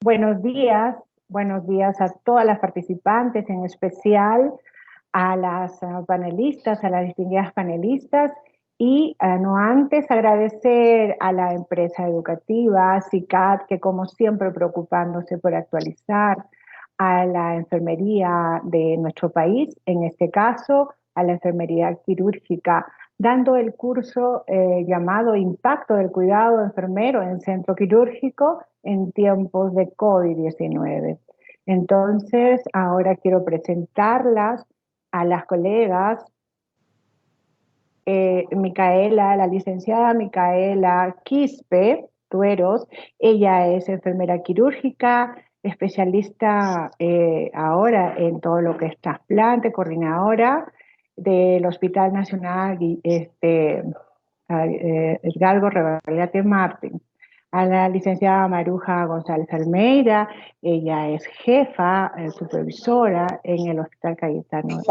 Buenos días a todas las participantes, en especial a las panelistas, a las distinguidas panelistas y no antes agradecer a la empresa educativa, CICAD, que como siempre preocupándose por actualizar a la enfermería de nuestro país, en este caso a la enfermería quirúrgica, dando el curso llamado Impacto del cuidado enfermero en centro quirúrgico en tiempos de COVID-19. Entonces, ahora quiero presentarlas a las colegas. La licenciada Micaela Quispe Tueros, ella es enfermera quirúrgica, especialista ahora en todo lo que es trasplante, coordinadora del Hospital Nacional Hidalgo Revalliate Martín. A la licenciada Maruja González Almeida, ella es jefa, supervisora en el Hospital Cayetano.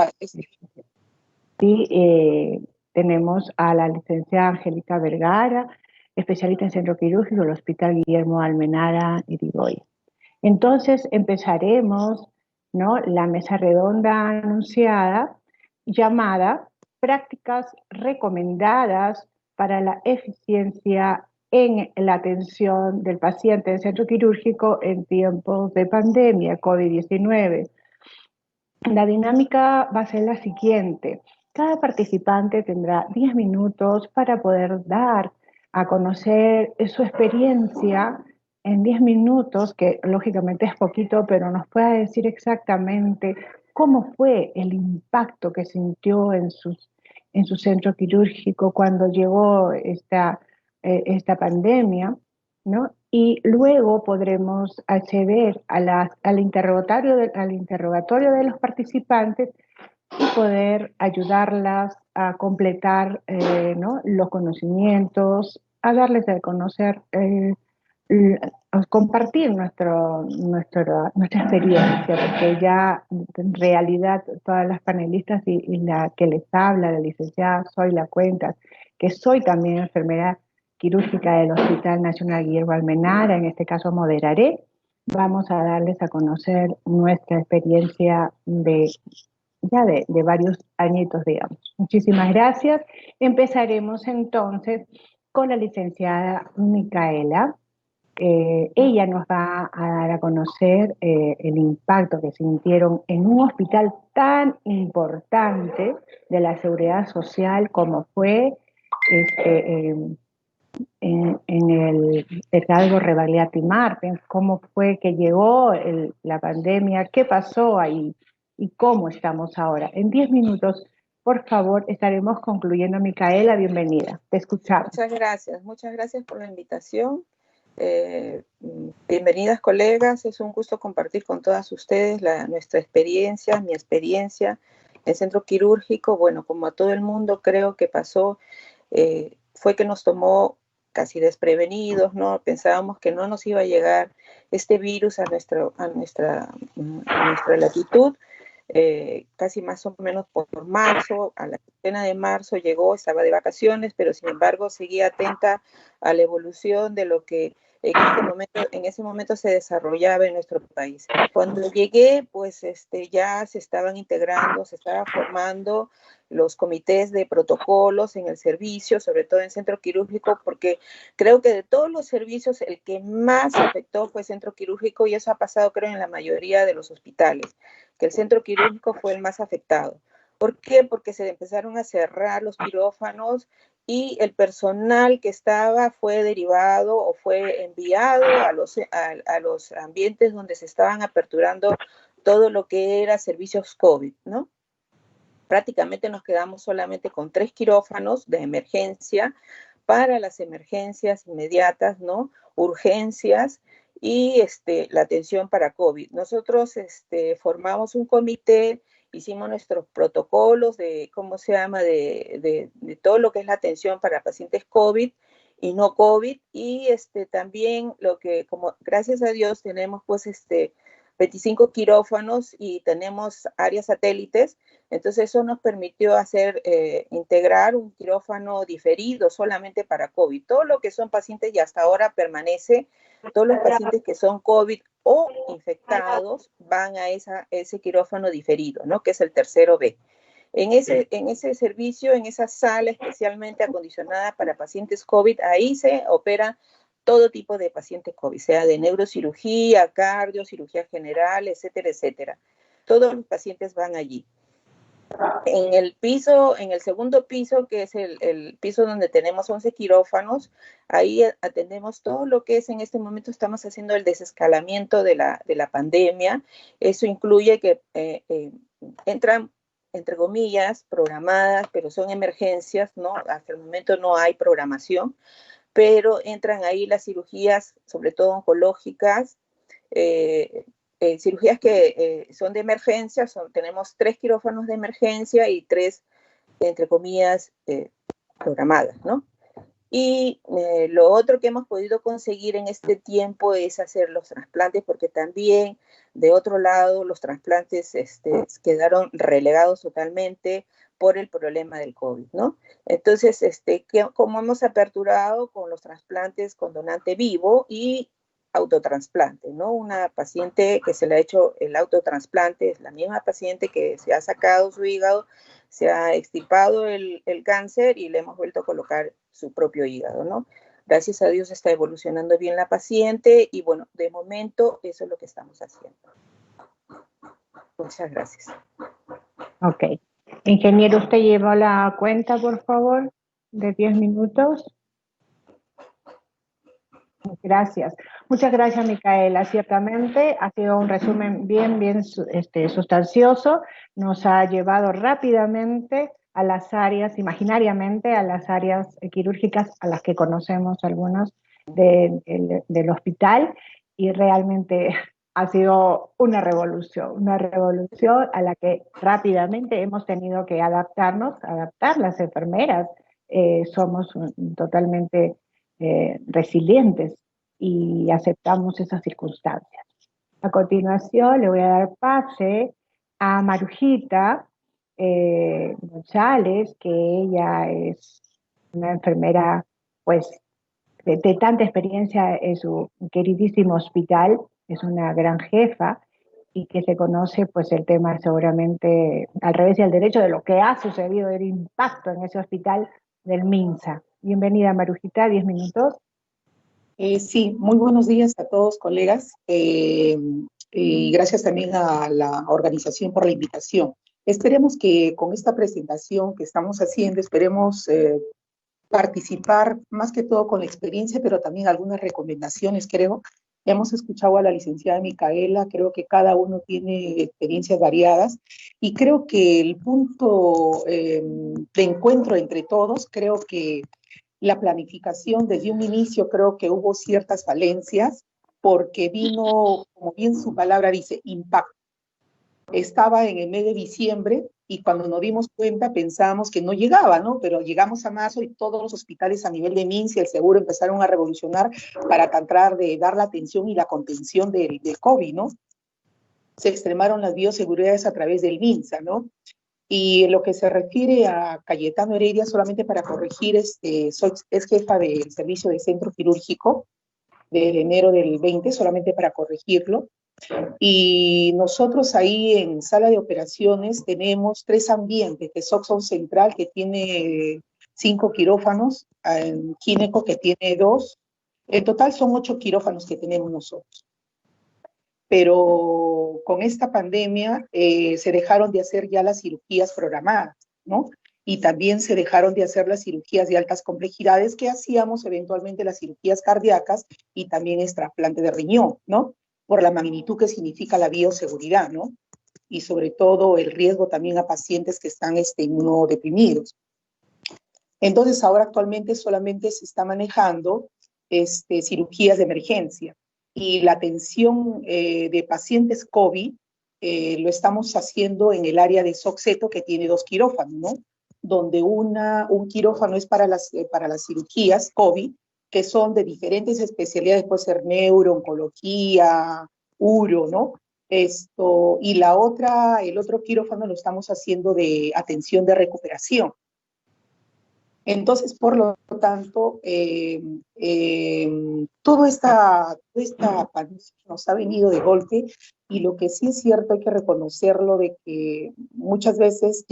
Y tenemos a la licenciada Angélica Vergara, especialista en centro quirúrgico del Hospital Guillermo Almenara Irigoyen. Entonces empezaremos, ¿no?, la mesa redonda anunciada llamada Prácticas recomendadas para la eficiencia en la atención del paciente en centro quirúrgico en tiempos de pandemia COVID-19. La dinámica va a ser la siguiente. Cada participante tendrá 10 minutos para poder dar a conocer su experiencia en 10 minutos, que lógicamente es poquito, pero nos pueda decir exactamente cómo fue el impacto que sintió en su centro quirúrgico cuando llegó esta pandemia, ¿no? Y luego podremos acceder al interrogatorio de los participantes y poder ayudarlas a completar, ¿no?, los conocimientos, a darles a conocer, a compartir nuestra experiencia, porque ya en realidad todas las panelistas y la que les habla, la licenciada Zoila Cuentas, que soy también enfermera quirúrgica del Hospital Nacional Guillermo Almenara, en este caso moderaré, vamos a darles a conocer nuestra experiencia de varios añitos, digamos. Muchísimas gracias. Empezaremos entonces con la licenciada Micaela. Ella nos va a dar a conocer el impacto que sintieron en un hospital tan importante de la seguridad social como fue en el Hidalgo Revalliati Martín, cómo fue que llegó la pandemia, qué pasó ahí y cómo estamos ahora. En 10 minutos, por favor, estaremos concluyendo. Micaela, bienvenida, te escuchamos. Muchas gracias por la invitación. Bienvenidas, colegas, es un gusto compartir con todas ustedes nuestra experiencia, mi experiencia en centro quirúrgico. Bueno, como a todo el mundo creo que pasó, fue que nos tomó casi desprevenidos, ¿no? Pensábamos que no nos iba a llegar este virus a nuestra latitud. Casi más o menos por marzo, a la quincena de marzo llegó, estaba de vacaciones, pero sin embargo seguía atenta a la evolución de lo que en ese momento se desarrollaba en nuestro país. Cuando llegué, pues ya se estaban integrando, se estaba formando los comités de protocolos en el servicio, sobre todo en centro quirúrgico, porque creo que de todos los servicios el que más afectó fue centro quirúrgico, y eso ha pasado creo en la mayoría de los hospitales, que el centro quirúrgico fue el más afectado. ¿Por qué? Porque se empezaron a cerrar los quirófanos y el personal que estaba fue derivado o fue enviado a los ambientes donde se estaban aperturando todo lo que era servicios COVID, ¿no? Prácticamente nos quedamos solamente con 3 quirófanos de emergencia para las emergencias inmediatas, ¿no? Urgencias y la atención para COVID. Nosotros formamos un comité, hicimos nuestros protocolos de, ¿cómo se llama?, de todo lo que es la atención para pacientes COVID y no COVID, y también lo que, como gracias a Dios tenemos pues 25 quirófanos y tenemos áreas satélites. Entonces eso nos permitió integrar un quirófano diferido solamente para COVID. Todo lo que son pacientes y hasta ahora permanece, todos los pacientes que son COVID o infectados van a ese quirófano diferido, ¿no? Que es el tercero B. En ese servicio, en esa sala especialmente acondicionada para pacientes COVID, ahí se opera todo tipo de pacientes COVID, sea de neurocirugía, cardio, cirugía general, etcétera, etcétera. Todos los pacientes van allí. En el segundo piso, que es el piso donde tenemos 11 quirófanos, ahí atendemos todo lo que es, en este momento estamos haciendo el desescalamiento de la pandemia. Eso incluye que entran, entre comillas, programadas, pero son emergencias, ¿no? Hasta el momento no hay programación, pero entran ahí las cirugías, sobre todo oncológicas, cirugías que son de emergencia. Tenemos 3 quirófanos de emergencia y 3, entre comillas, programadas, ¿no? Y lo otro que hemos podido conseguir en este tiempo es hacer los trasplantes, porque también, de otro lado, los trasplantes quedaron relegados totalmente por el problema del COVID, ¿no? Entonces, como hemos aperturado con los trasplantes con donante vivo y autotransplante, ¿no? Una paciente que se le ha hecho el autotransplante es la misma paciente que se ha sacado su hígado, se ha extirpado el cáncer y le hemos vuelto a colocar su propio hígado, ¿no? Gracias a Dios está evolucionando bien la paciente y bueno, de momento eso es lo que estamos haciendo. Muchas gracias. Ok. Ingeniero, ¿usted llevó la cuenta, por favor, de 10 minutos? Gracias. Muchas gracias, Micaela. Ciertamente ha sido un resumen bien sustancioso. Nos ha llevado rápidamente a las áreas, imaginariamente, a las áreas quirúrgicas a las que conocemos algunos del hospital, y realmente ha sido una revolución a la que rápidamente hemos tenido que adaptar las enfermeras. Somos totalmente resilientes y aceptamos esas circunstancias. A continuación le voy a dar pase a Marujita González, que ella es una enfermera pues de tanta experiencia en su queridísimo hospital, es una gran jefa y que se conoce pues el tema seguramente al revés y al derecho de lo que ha sucedido, el impacto en ese hospital del MINSA. Bienvenida, Marujita, 10 minutos. Sí, muy buenos días a todos, colegas, y gracias también a la organización por la invitación. Esperemos que con esta presentación que estamos haciendo, esperemos participar más que todo con la experiencia, pero también algunas recomendaciones, creo. Hemos escuchado a la licenciada Micaela, creo que cada uno tiene experiencias variadas, y creo que el punto de encuentro entre todos, creo que la planificación desde un inicio, creo que hubo ciertas falencias, porque vino, como bien su palabra dice, impacto. Estaba en el mes de diciembre y cuando nos dimos cuenta pensábamos que no llegaba, ¿no? Pero llegamos a marzo y todos los hospitales a nivel de MINSA y el seguro empezaron a revolucionar para tratar de dar la atención y la contención del COVID, ¿no? Se extremaron las bioseguridades a través del MINSA, ¿no? Y en lo que se refiere a Cayetano Heredia, solamente para corregir, es jefa del servicio de centro quirúrgico de enero del 20, solamente para corregirlo. Y nosotros ahí en sala de operaciones tenemos 3 ambientes, que es Oxon Central, que tiene 5 quirófanos, en Gineco, que tiene 2. En total son 8 quirófanos que tenemos nosotros. Pero con esta pandemia se dejaron de hacer ya las cirugías programadas, ¿no? Y también se dejaron de hacer las cirugías de altas complejidades que hacíamos eventualmente, las cirugías cardíacas y también el trasplante de riñón, ¿no? Por la magnitud que significa la bioseguridad, ¿no? Y sobre todo el riesgo también a pacientes que están inmunodeprimidos. Entonces ahora actualmente solamente se está manejando cirugías de emergencia. Y la atención de pacientes COVID lo estamos haciendo en el área de Soxeto, que tiene 2 quirófanos, ¿no? Donde un quirófano es para las cirugías COVID, que son de diferentes especialidades, puede ser neuro, oncología, uro, ¿no? Y la otra, el otro quirófano lo estamos haciendo de atención de recuperación. Entonces, por lo tanto, toda esta pandemia nos ha venido de golpe, y lo que sí es cierto, hay que reconocerlo, de que muchas veces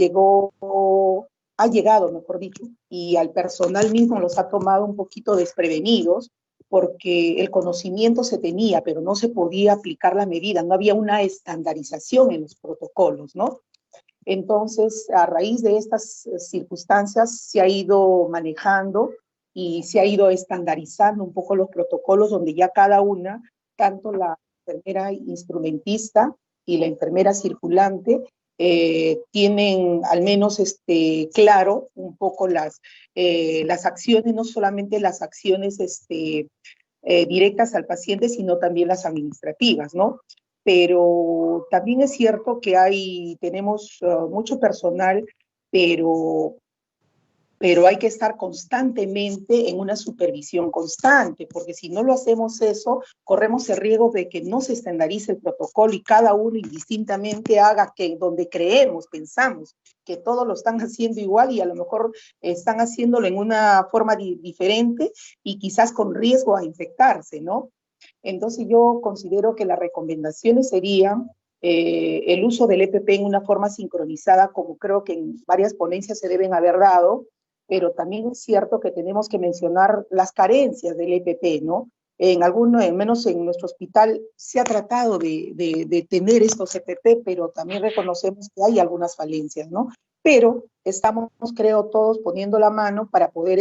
ha llegado, mejor dicho, y al personal mismo los ha tomado un poquito desprevenidos, porque el conocimiento se tenía, pero no se podía aplicar la medida, no había una estandarización en los protocolos, ¿no? Entonces, a raíz de estas circunstancias, se ha ido manejando y se ha ido estandarizando un poco los protocolos, donde ya cada una, tanto la enfermera instrumentista y la enfermera circulante, tienen al menos claro un poco las acciones, no solamente las acciones directas al paciente, sino también las administrativas, ¿no? Pero también es cierto que tenemos mucho personal, pero hay que estar constantemente en una supervisión constante, porque si no lo hacemos eso, corremos el riesgo de que no se estandarice el protocolo y cada uno indistintamente haga que donde pensamos que todos lo están haciendo igual, y a lo mejor están haciéndolo en una forma diferente y quizás con riesgo a infectarse, ¿no? Entonces yo considero que las recomendaciones serían el uso del EPP en una forma sincronizada, como creo que en varias ponencias se deben haber dado, pero también es cierto que tenemos que mencionar las carencias del EPP, ¿no? Menos en nuestro hospital, se ha tratado de tener estos EPP, pero también reconocemos que hay algunas falencias, ¿no? Pero estamos, creo, todos poniendo la mano para poder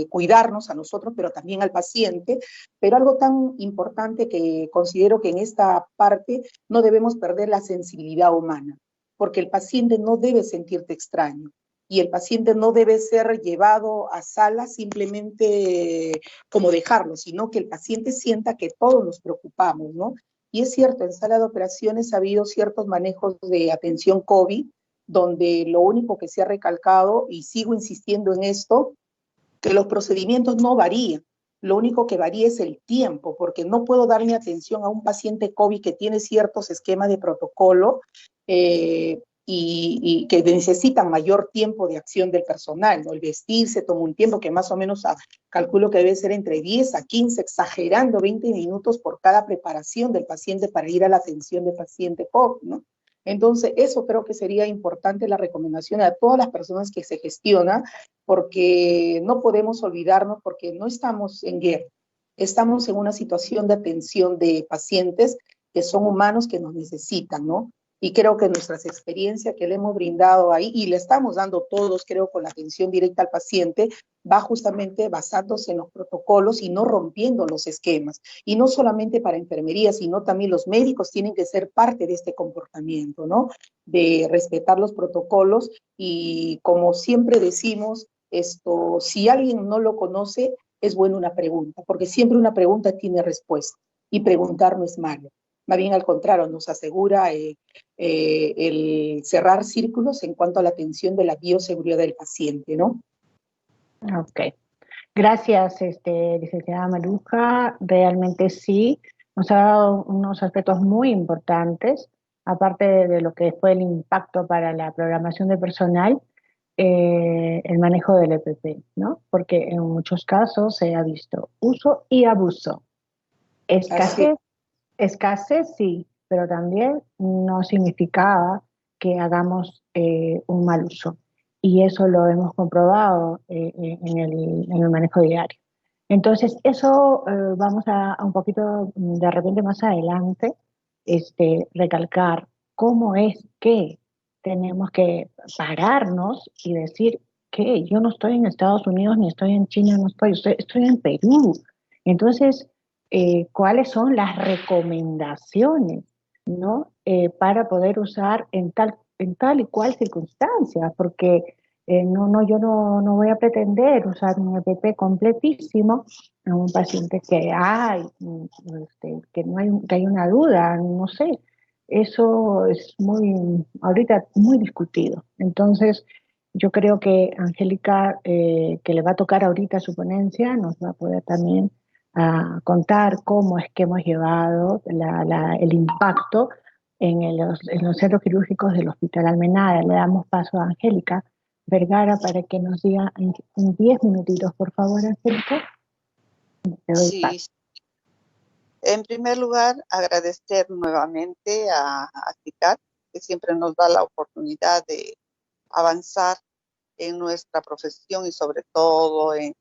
cuidarnos a nosotros, pero también al paciente. Pero algo tan importante que considero que en esta parte no debemos perder la sensibilidad humana, porque el paciente no debe sentirte extraño, y el paciente no debe ser llevado a sala simplemente como dejarlo, sino que el paciente sienta que todos nos preocupamos, ¿no? Y es cierto, en sala de operaciones ha habido ciertos manejos de atención COVID, donde lo único que se ha recalcado, y sigo insistiendo en esto, que los procedimientos no varían. Lo único que varía es el tiempo, porque no puedo dar mi atención a un paciente COVID que tiene ciertos esquemas de protocolo y que necesitan mayor tiempo de acción del personal, ¿no? El vestirse toma un tiempo que más o menos calculo que debe ser entre 10 a 15, exagerando 20 minutos por cada preparación del paciente para ir a la atención del paciente COVID, ¿no? Entonces, eso creo que sería importante, la recomendación a todas las personas que se gestionan, porque no podemos olvidarnos, porque no estamos en guerra, estamos en una situación de atención de pacientes que son humanos, que nos necesitan, ¿no? Y creo que nuestras experiencias que le hemos brindado ahí, y le estamos dando todos, creo, con la atención directa al paciente, va justamente basándose en los protocolos y no rompiendo los esquemas. Y no solamente para enfermería, sino también los médicos tienen que ser parte de este comportamiento, ¿no? De respetar los protocolos, y como siempre decimos, si alguien no lo conoce, es buena una pregunta, porque siempre una pregunta tiene respuesta, y preguntar no es malo. Más bien al contrario, nos asegura el cerrar círculos en cuanto a la atención de la bioseguridad del paciente, ¿no? Ok. Gracias, licenciada Maruja. Realmente sí, nos ha dado unos aspectos muy importantes, aparte de lo que fue el impacto para la programación de personal, el manejo del EPP, ¿no? Porque en muchos casos se ha visto uso y abuso. Escasez sí, pero también no significaba que hagamos un mal uso. Y eso lo hemos comprobado en el manejo diario. Entonces, eso vamos a un poquito de repente más adelante, recalcar cómo es que tenemos que pararnos y decir que yo no estoy en Estados Unidos, ni estoy en China, no estoy en Perú. Entonces, cuáles son las recomendaciones, ¿no? Para poder usar en tal y cual circunstancia, porque yo no voy a pretender usar un EPP completísimo a un paciente que que hay una duda, no sé. Eso es ahorita muy discutido. Entonces, yo creo que Angélica, que le va a tocar ahorita su ponencia, nos va a poder también a contar cómo es que hemos llevado el impacto en los centros quirúrgicos del Hospital Almenara. Le damos paso a Angélica Vergara para que nos diga en 10 minutitos, por favor, Angélica. Te doy Sí, paso. en primer lugar, agradecer nuevamente a CICAT, que siempre nos da la oportunidad de avanzar en nuestra profesión y sobre todo en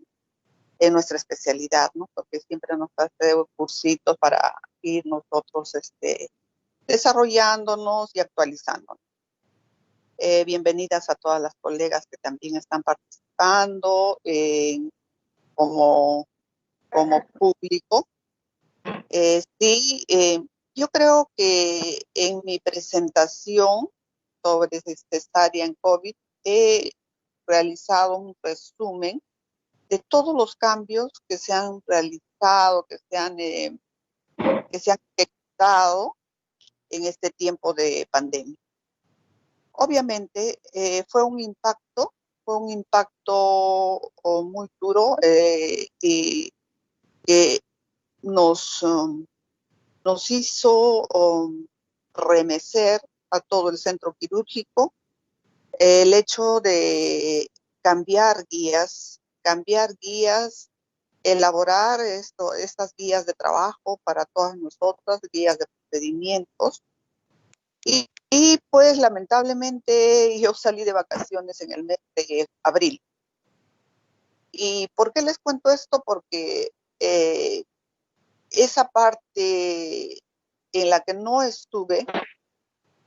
nuestra especialidad, ¿no? Porque siempre nos hace cursitos para ir nosotros desarrollándonos y actualizándonos. Bienvenidas a todas las colegas que también están participando como público. Sí, yo creo que en mi presentación sobre cesárea en COVID he realizado un resumen de todos los cambios que se han realizado, que se han ejecutado en este tiempo de pandemia. Obviamente fue un impacto muy duro y que nos hizo remecer a todo el centro quirúrgico el hecho de cambiar guías, elaborar estas guías de trabajo para todas nosotras, guías de procedimientos. Y pues lamentablemente yo salí de vacaciones en el mes de abril. ¿Y por qué les cuento esto? Porque esa parte en la que no estuve,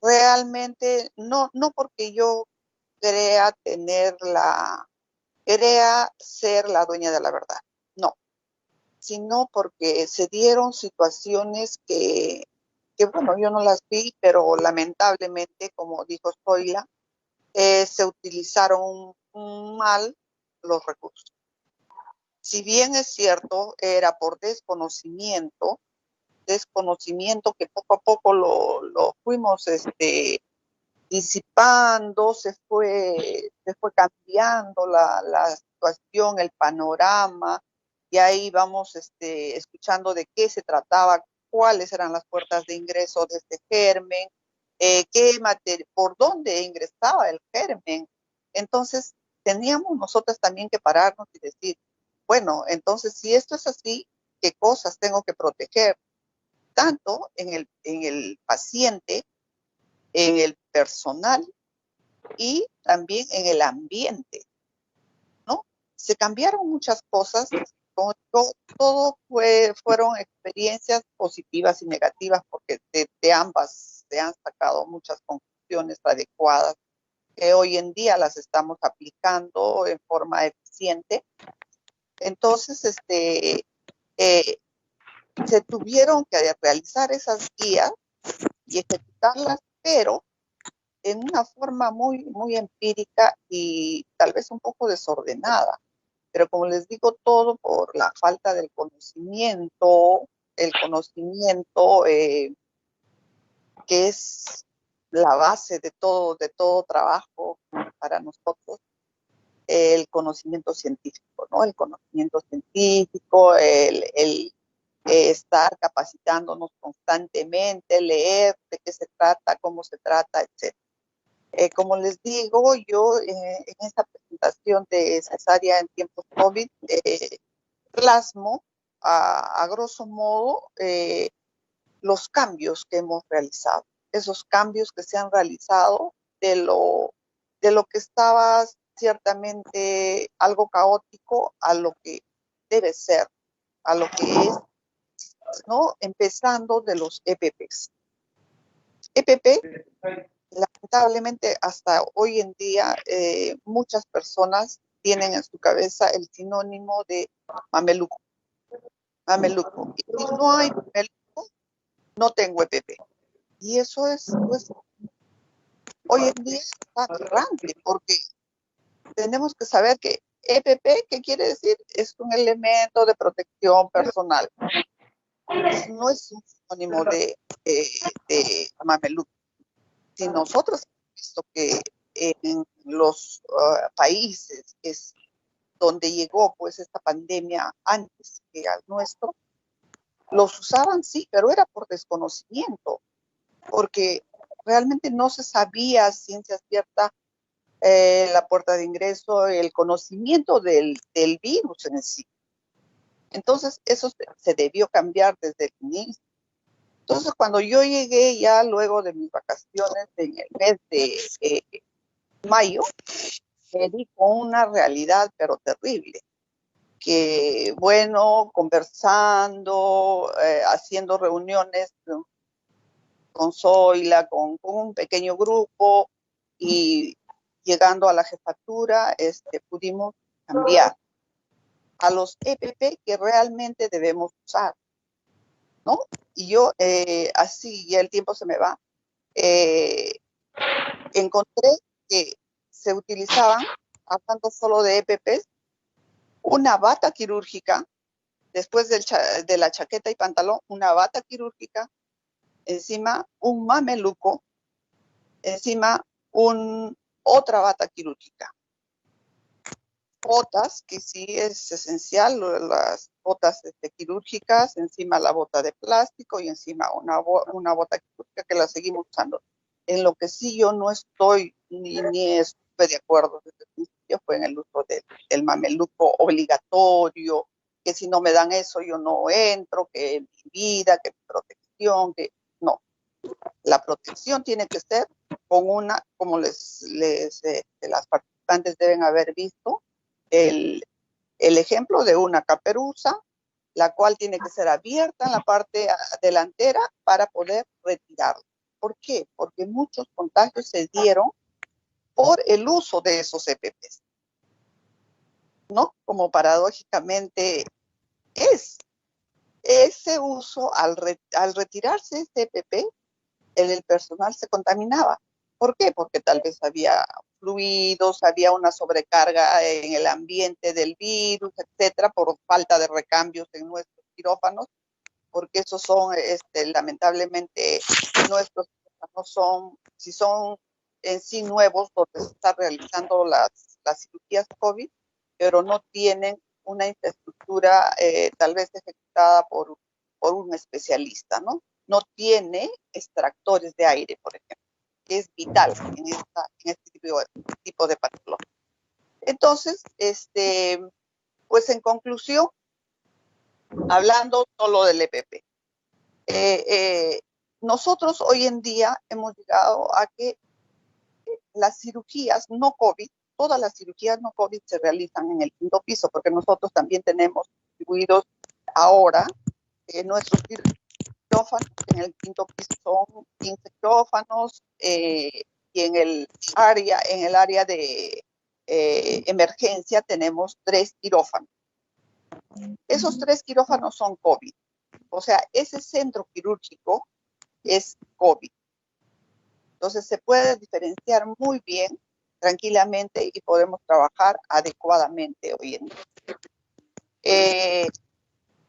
realmente no porque yo crea ser la dueña de la verdad, no, sino porque se dieron situaciones que bueno, yo no las vi, pero lamentablemente, como dijo Zoila, se utilizaron mal los recursos. Si bien es cierto, era por desconocimiento que poco a poco lo fuimos disipando, se fue cambiando la situación, el panorama, y ahí vamos escuchando de qué se trataba, cuáles eran las puertas de ingreso de este germen, por dónde ingresaba el germen. Entonces, teníamos nosotros también que pararnos y decir, bueno, entonces, si esto es así, ¿qué cosas tengo que proteger? Tanto en el paciente, en el personal y también en el ambiente, ¿no? Se cambiaron muchas cosas, todo fueron experiencias positivas y negativas, porque de ambas se han sacado muchas conclusiones adecuadas que hoy en día las estamos aplicando en forma eficiente. Entonces, se tuvieron que realizar esas guías y ejecutarlas, pero en una forma muy, muy empírica y tal vez un poco desordenada. Pero como les digo, todo por la falta del conocimiento, el conocimiento que es la base de todo trabajo para nosotros, el conocimiento científico, ¿no? El conocimiento científico, el estar capacitándonos constantemente, leer de qué se trata, cómo se trata, etc. Como les digo, yo en esta presentación de cesárea en tiempos COVID, plasmo a grosso modo los cambios que hemos realizado, esos cambios que se han realizado de lo que estaba ciertamente algo caótico a lo que debe ser, a lo que es, ¿no? Empezando de los EPPs. EPP, lamentablemente hasta hoy en día muchas personas tienen en su cabeza el sinónimo de mameluco. Y si no hay mameluco, no tengo EPP. Y eso es, pues, hoy en día está aberrante, porque tenemos que saber que EPP, ¿qué quiere decir? Es un elemento de protección personal. No es un sinónimo de mameluco. Si nosotros hemos visto que en los países es donde llegó pues esta pandemia antes que al nuestro, los usaban sí, pero era por desconocimiento. porque realmente no se sabía a ciencia cierta la puerta de ingreso, el conocimiento del virus en sí. Entonces, eso se debió cambiar desde el inicio. Entonces, cuando yo llegué ya luego de mis vacaciones en el mes de mayo, me di con una realidad, pero terrible. Que, bueno, conversando, haciendo reuniones con Zoila, con un pequeño grupo, y llegando a la jefatura, pudimos cambiar a los EPP que realmente debemos usar, ¿no? Y yo, así ya el tiempo se me va, encontré que se utilizaban, hablando solo de EPPs, una bata quirúrgica, después de la chaqueta y pantalón, una bata quirúrgica, encima un mameluco, encima otra bata quirúrgica. Botas, que sí es esencial, las botas quirúrgicas, encima la bota de plástico y encima una bota quirúrgica que la seguimos usando. En lo que sí yo no estoy ni estuve de acuerdo desde el principio fue en el uso del mameluco obligatorio, que si no me dan eso yo no entro, que mi vida, que mi protección, que no. La protección tiene que ser con una, como las participantes deben haber visto, el ejemplo de una caperuza, la cual tiene que ser abierta en la parte delantera para poder retirarla. ¿Por qué? Porque muchos contagios se dieron por el uso de esos EPPs, ¿no? Como paradójicamente es. Ese uso, al retirarse ese EPP, el personal se contaminaba. ¿Por qué? Porque tal vez había fluidos, había una sobrecarga en el ambiente del virus, etcétera, por falta de recambios en nuestros quirófanos, porque esos son, lamentablemente, nuestros quirófanos son, si son en sí nuevos, donde se están realizando las cirugías COVID, pero no tienen una infraestructura tal vez ejecutada por un especialista, ¿no? No tiene extractores de aire, por ejemplo, que es vital en este tipo de patología. Entonces, pues en conclusión, hablando solo del EPP, nosotros hoy en día hemos llegado a que las cirugías no COVID, todas las cirugías no COVID se realizan en el quinto piso, porque nosotros también tenemos distribuidos ahora nuestros quirófanos. En el quinto piso son 15 quirófanos y en el área de emergencia tenemos 3 quirófanos. Esos 3 quirófanos son COVID. O sea, ese centro quirúrgico es COVID. Entonces se puede diferenciar muy bien, tranquilamente, y podemos trabajar adecuadamente hoy en día.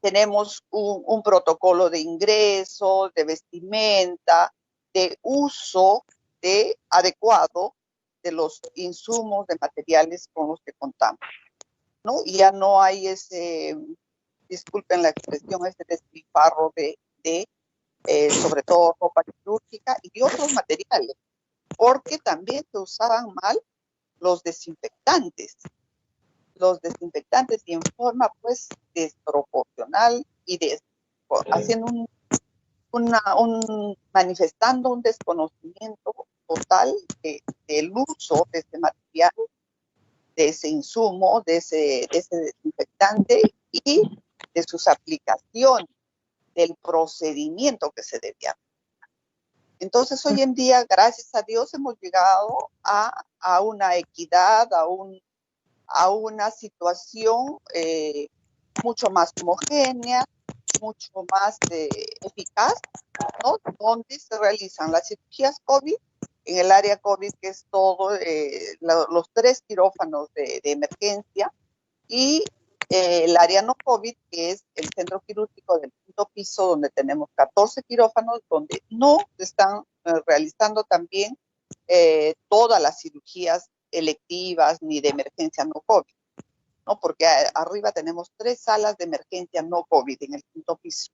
Tenemos un protocolo de ingreso, de vestimenta, de uso adecuado de los insumos, de materiales con los que contamos, ¿no? Y ya no hay disculpen la expresión, ese despilfarro sobre todo ropa quirúrgica y otros materiales, porque también se usaban mal los desinfectantes y en forma pues desproporcional y haciendo manifestando un desconocimiento total del uso de ese material, de ese insumo, de ese desinfectante y de sus aplicaciones, del procedimiento que se debía. Entonces, hoy en día, gracias a Dios, hemos llegado a una equidad, a una situación mucho más homogénea, mucho más eficaz, ¿no? Donde se realizan las cirugías COVID, en el área COVID, que es todo, los 3 quirófanos de emergencia, y el área no COVID, que es el centro quirúrgico del quinto piso, donde tenemos 14 quirófanos, donde no se están realizando también todas las cirugías electivas ni de emergencia no COVID, ¿no? Porque arriba tenemos 3 salas de emergencia no COVID en el quinto piso.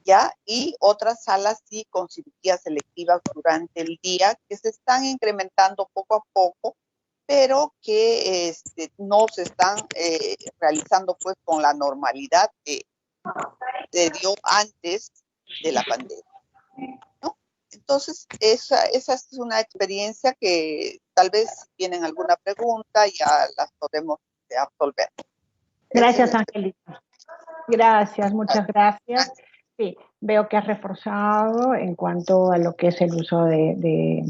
¿ya? Y otras salas sí con cirugías selectivas durante el día que se están incrementando poco a poco, pero que no se están realizando pues con la normalidad que se dio antes de la pandemia, ¿no? Entonces, esa es una experiencia que tal vez si tienen alguna pregunta ya las podemos absolver. Gracias, Angelita. Gracias, muchas gracias. Sí, veo que has reforzado en cuanto a lo que es el uso de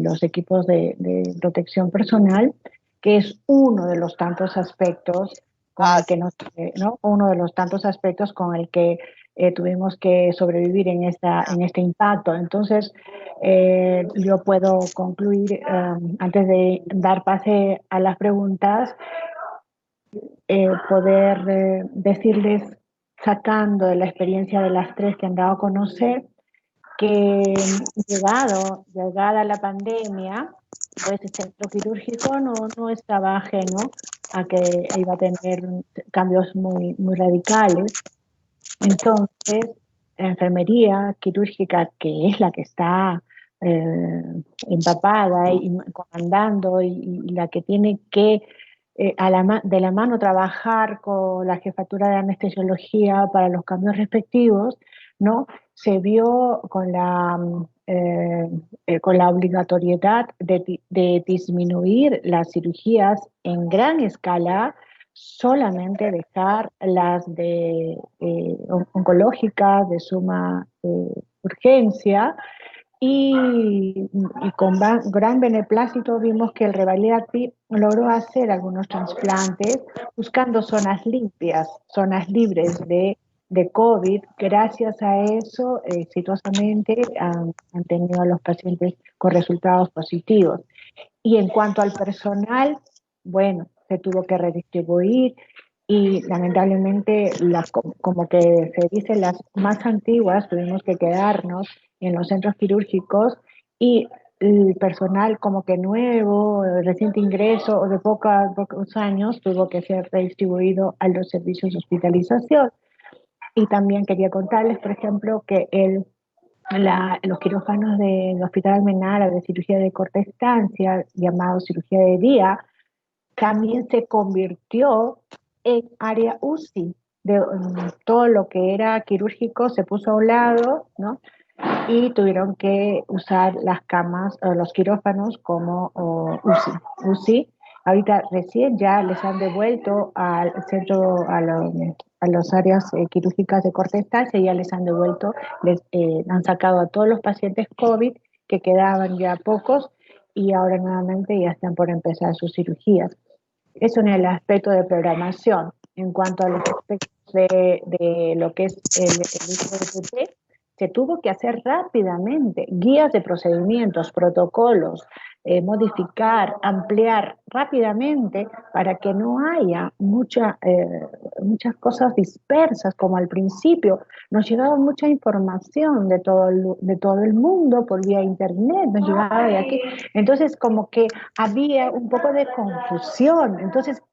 los equipos de protección personal, que es uno de los tantos aspectos con el que ¿no? Uno de los tantos aspectos con el que tuvimos que sobrevivir en este impacto. Entonces, yo puedo concluir, antes de dar pase a las preguntas, poder decirles, sacando de la experiencia de las tres que han dado a conocer, que llegada la pandemia, pues el centro quirúrgico no estaba ajeno a que iba a tener cambios muy, muy radicales. Entonces, la enfermería quirúrgica, que es la que está empapada y comandando y la que tiene que de la mano trabajar con la jefatura de anestesiología para los cambios respectivos, ¿no? Se vio con la obligatoriedad de disminuir las cirugías en gran escala, solamente dejar las oncológicas de suma urgencia, y con gran beneplácito vimos que el Revalidati logró hacer algunos trasplantes buscando zonas limpias, zonas libres de COVID. Gracias a eso, exitosamente han tenido a los pacientes con resultados positivos. Y en cuanto al personal, bueno, se tuvo que redistribuir y lamentablemente, como que se dice, las más antiguas tuvimos que quedarnos en los centros quirúrgicos, y el personal como que nuevo, reciente ingreso o de pocos años, tuvo que ser redistribuido a los servicios de hospitalización. Y también quería contarles, por ejemplo, que los quirófanos del Hospital Almenara de cirugía de corta estancia, llamado cirugía de día, también se convirtió en área UCI. Todo lo que era quirúrgico se puso a un lado, ¿no? Y tuvieron que usar las camas o los quirófanos como UCI. UCI. Ahorita recién ya les han devuelto al centro, a las áreas quirúrgicas de corta estancia, ya les han devuelto, han sacado a todos los pacientes COVID, que quedaban ya pocos, y ahora nuevamente ya están por empezar sus cirugías. Eso en el aspecto de programación. En cuanto a los aspectos de lo que es el uso de PP, se tuvo que hacer rápidamente guías de procedimientos, protocolos, modificar, ampliar rápidamente para que no haya muchas cosas dispersas, como al principio. Nos llegaba mucha información de todo el mundo por vía internet, nos llegaba de aquí. Entonces, como que había un poco de confusión. Entonces,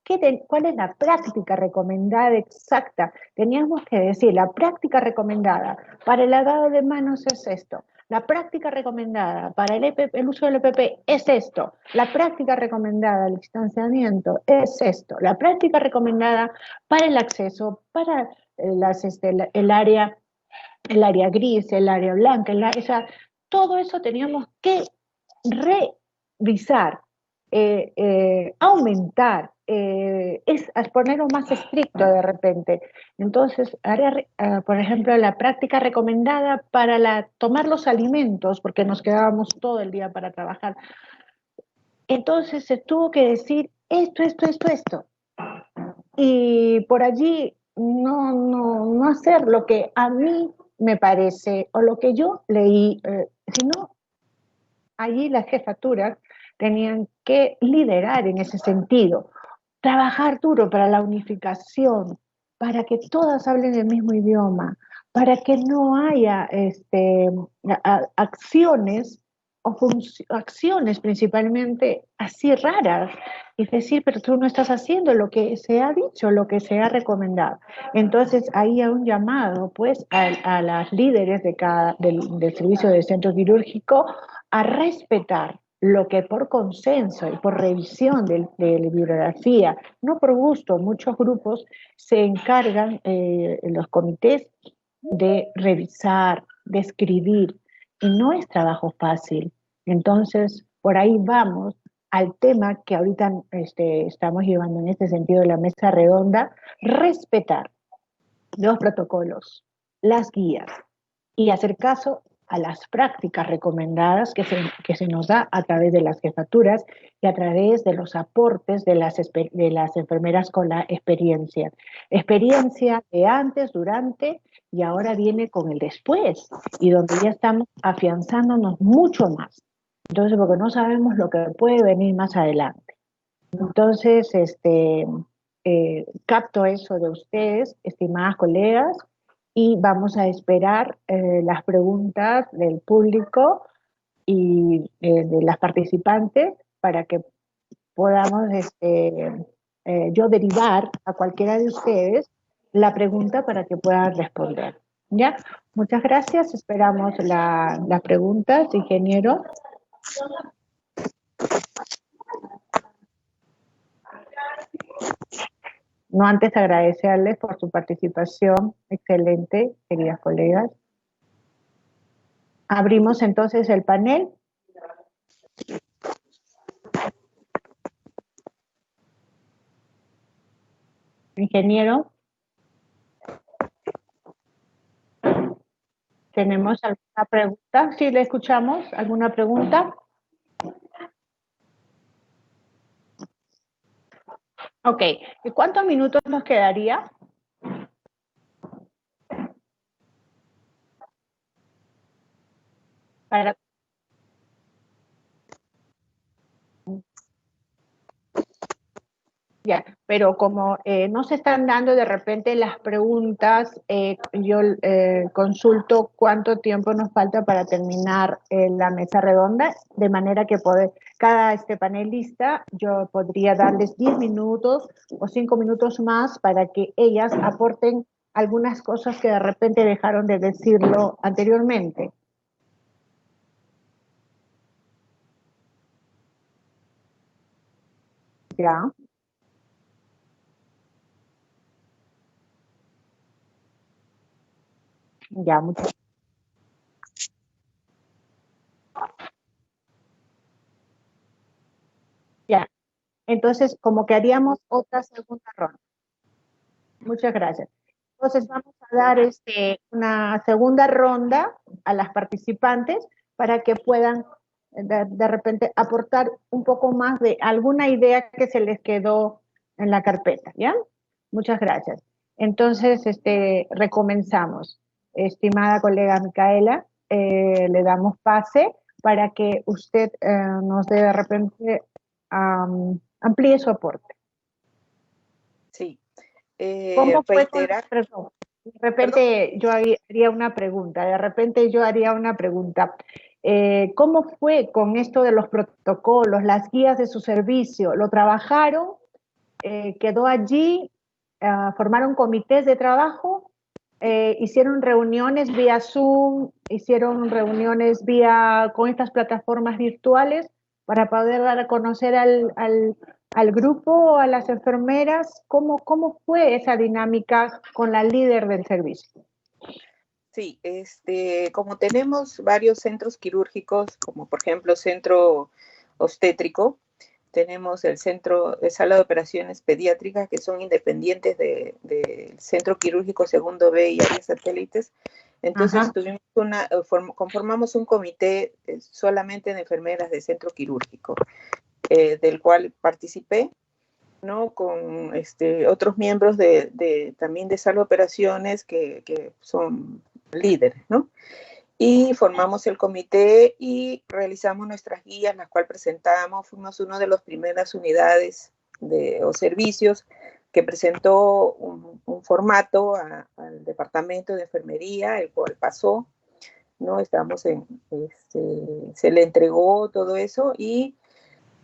¿cuál es la práctica recomendada exacta? Teníamos que decir, la práctica recomendada para el lavado de manos es esto. La práctica recomendada para el uso del EPP es esto. La práctica recomendada del distanciamiento es esto. La práctica recomendada para el acceso, para el área gris, el área blanca, todo eso teníamos que revisar, aumentar, ponerlo más estricto de repente. Entonces, por ejemplo, la práctica recomendada para tomar los alimentos, porque nos quedábamos todo el día para trabajar. Entonces se tuvo que decir esto. Y por allí no hacer lo que a mí me parece o lo que yo leí, sino allí las jefaturas tenían que liderar en ese sentido, trabajar duro para la unificación, para que todas hablen el mismo idioma, para que no haya acciones acciones principalmente así raras. Es decir, pero tú no estás haciendo lo que se ha dicho, lo que se ha recomendado. Entonces, ahí hay un llamado, pues, a las líderes del servicio del centro quirúrgico a respetar lo que por consenso y por revisión de bibliografía, no por gusto, muchos grupos se encargan en los comités de revisar, de escribir, y no es trabajo fácil. Entonces, por ahí vamos al tema que ahorita estamos llevando en este sentido de la mesa redonda, respetar los protocolos, las guías y hacer caso a las prácticas recomendadas que se nos da a través de las jefaturas y a través de los aportes de las enfermeras con la experiencia. Experiencia de antes, durante y ahora viene con el después y donde ya estamos afianzándonos mucho más. Entonces, porque no sabemos lo que puede venir más adelante. Entonces, capto eso de ustedes, estimadas colegas, y vamos a esperar las preguntas del público y de las participantes para que podamos yo derivar a cualquiera de ustedes la pregunta para que puedan responder. ¿Ya? Muchas gracias, esperamos las preguntas, ingeniero. No antes agradecerles por su participación excelente, queridas colegas. Abrimos entonces el panel. Ingeniero. ¿Tenemos alguna pregunta? ¿Sí le escuchamos? ¿Alguna pregunta? Ok. ¿Y cuántos minutos nos quedaría? Para... Ya, pero como no se están dando de repente las preguntas, yo consulto cuánto tiempo nos falta para terminar la mesa redonda, de manera que cada panelista yo podría darles 10 minutos o 5 minutos más para que ellas aporten algunas cosas que de repente dejaron de decirlo anteriormente. Ya. Ya, muchas Ya. Entonces, como que haríamos otra segunda ronda. Muchas gracias. Entonces, vamos a dar una segunda ronda a las participantes para que puedan de repente aportar un poco más de alguna idea que se les quedó en la carpeta, ¿ya? Muchas gracias. Entonces, recomenzamos. Estimada colega Micaela, le damos pase para que usted nos dé de repente amplíe su aporte. Sí. ¿Cómo fue perdón, de repente yo haría una pregunta, ¿cómo fue con esto de los protocolos, las guías de su servicio? ¿Lo trabajaron? ¿Quedó allí? ¿Formaron comités de trabajo? ¿Hicieron reuniones vía Zoom? ¿Hicieron reuniones con estas plataformas virtuales para poder dar a conocer al grupo, a las enfermeras? ¿Cómo fue esa dinámica con la líder del servicio? Sí, como tenemos varios centros quirúrgicos, como por ejemplo centro obstétrico, tenemos el centro de sala de operaciones pediátricas que son independientes del centro quirúrgico segundo B y áreas satélites. Entonces conformamos un comité solamente de enfermeras de centro quirúrgico, del cual participé, ¿no? Con otros miembros también de sala de operaciones que son líderes, ¿no? Y formamos el comité y realizamos nuestras guías, las cuales presentamos. Fuimos una de las primeras unidades o servicios que presentó un formato al departamento de enfermería, el cual pasó. ¿no? Se le entregó todo eso y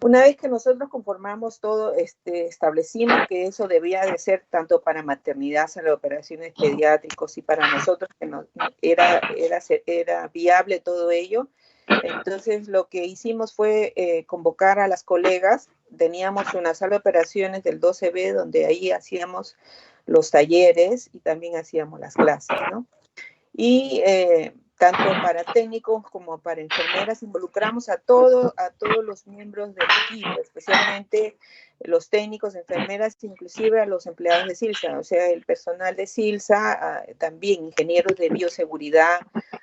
una vez que nosotros conformamos todo, establecimos que eso debía de ser tanto para maternidad, salud, operaciones pediátricos y para nosotros que era viable todo ello. Entonces lo que hicimos fue convocar a las colegas. Teníamos una sala de operaciones del 12B donde ahí hacíamos los talleres y también hacíamos las clases, ¿no? Y tanto para técnicos como para enfermeras involucramos a todos los miembros del equipo, especialmente los técnicos, enfermeras, inclusive a los empleados de SILSA, o sea, el personal de SILSA, también ingenieros de bioseguridad,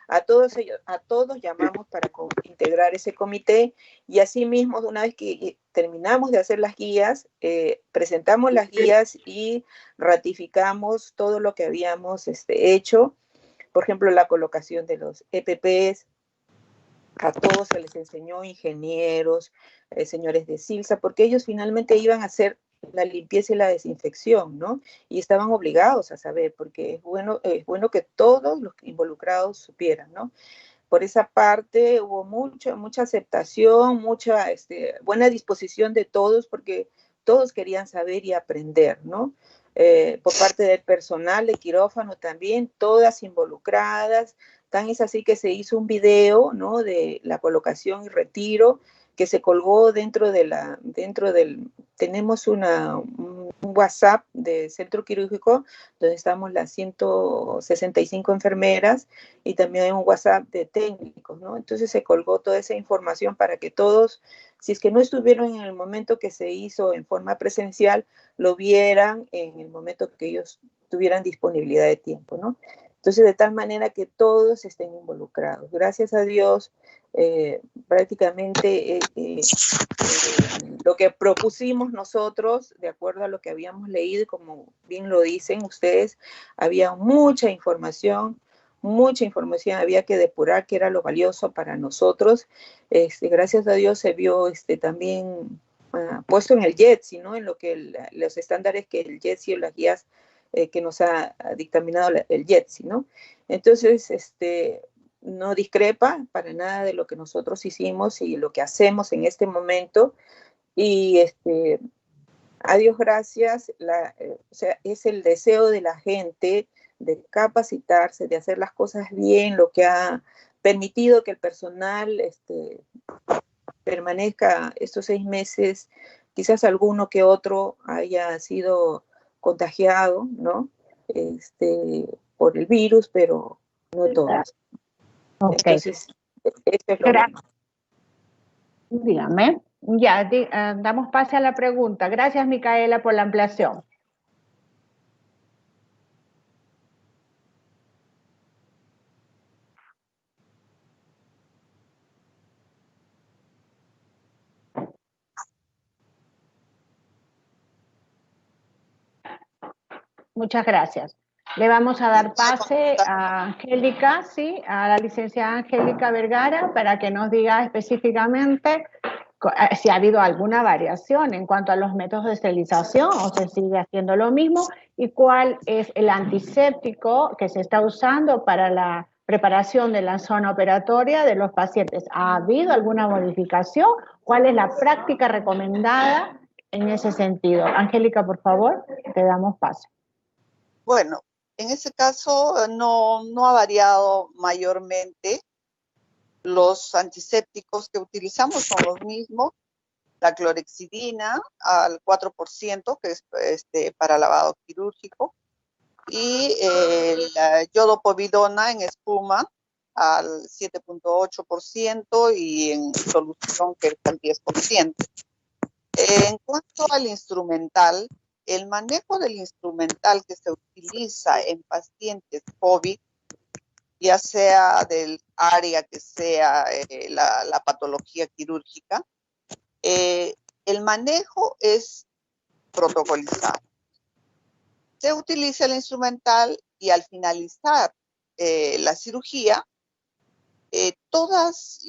a todos ellos, a todos llamamos para integrar ese comité y asimismo, una vez que terminamos de hacer las guías, presentamos las guías y ratificamos todo lo que habíamos hecho. Por ejemplo, la colocación de los EPPs, a todos se les enseñó, ingenieros, señores de SILSA, porque ellos finalmente iban a hacer la limpieza y la desinfección, ¿no? Y estaban obligados a saber, porque es bueno que todos los involucrados supieran, ¿no? Por esa parte hubo mucha aceptación, mucha buena disposición de todos, porque todos querían saber y aprender, ¿no? Por parte del personal de quirófano también, todas involucradas. Tan es así que se hizo un video, ¿no? De la colocación y retiro que se colgó tenemos un WhatsApp de centro quirúrgico donde estamos las 165 enfermeras y también hay un WhatsApp de técnicos, ¿no? Entonces se colgó toda esa información para que todos, si es que no estuvieron en el momento que se hizo en forma presencial, lo vieran en el momento que ellos tuvieran disponibilidad de tiempo, ¿no? Entonces, de tal manera que todos estén involucrados. Gracias a Dios, prácticamente lo que propusimos nosotros, de acuerdo a lo que habíamos leído, y como bien lo dicen ustedes, había mucha información, había que depurar, que era lo valioso para nosotros. Gracias a Dios se vio también puesto en el JETSI, ¿no? En lo que los estándares que el JETSI o las guías que nos ha dictaminado el JETSI, ¿no? Entonces, no discrepa para nada de lo que nosotros hicimos y lo que hacemos en este momento. Y a Dios gracias, o sea, es el deseo de la gente de capacitarse, de hacer las cosas bien, lo que ha permitido que el personal permanezca estos 6 meses, quizás alguno que otro haya sido contagiado, ¿no? Por el virus, pero no todos. Okay. Entonces, eso es lo bueno. Dígame. Ya, damos pase a la pregunta. Gracias, Micaela, por la ampliación. Muchas gracias. Le vamos a dar pase a Angélica, sí, a la licenciada Angélica Vergara, para que nos diga específicamente si ha habido alguna variación en cuanto a los métodos de esterilización o se sigue haciendo lo mismo y cuál es el antiséptico que se está usando para la preparación de la zona operatoria de los pacientes. ¿Ha habido alguna modificación? ¿Cuál es la práctica recomendada en ese sentido? Angélica, por favor, te damos paso. Bueno, en ese caso no ha variado mayormente. Los antisépticos que utilizamos son los mismos. La clorexidina al 4%, que es para lavado quirúrgico, y la yodopovidona en espuma al 7.8% y en solución que es al 10%. En cuanto al instrumental, el manejo del instrumental que se utiliza en pacientes COVID, ya sea del área que sea la patología quirúrgica, el manejo es protocolizado. Se utiliza el instrumental y al finalizar la cirugía, todos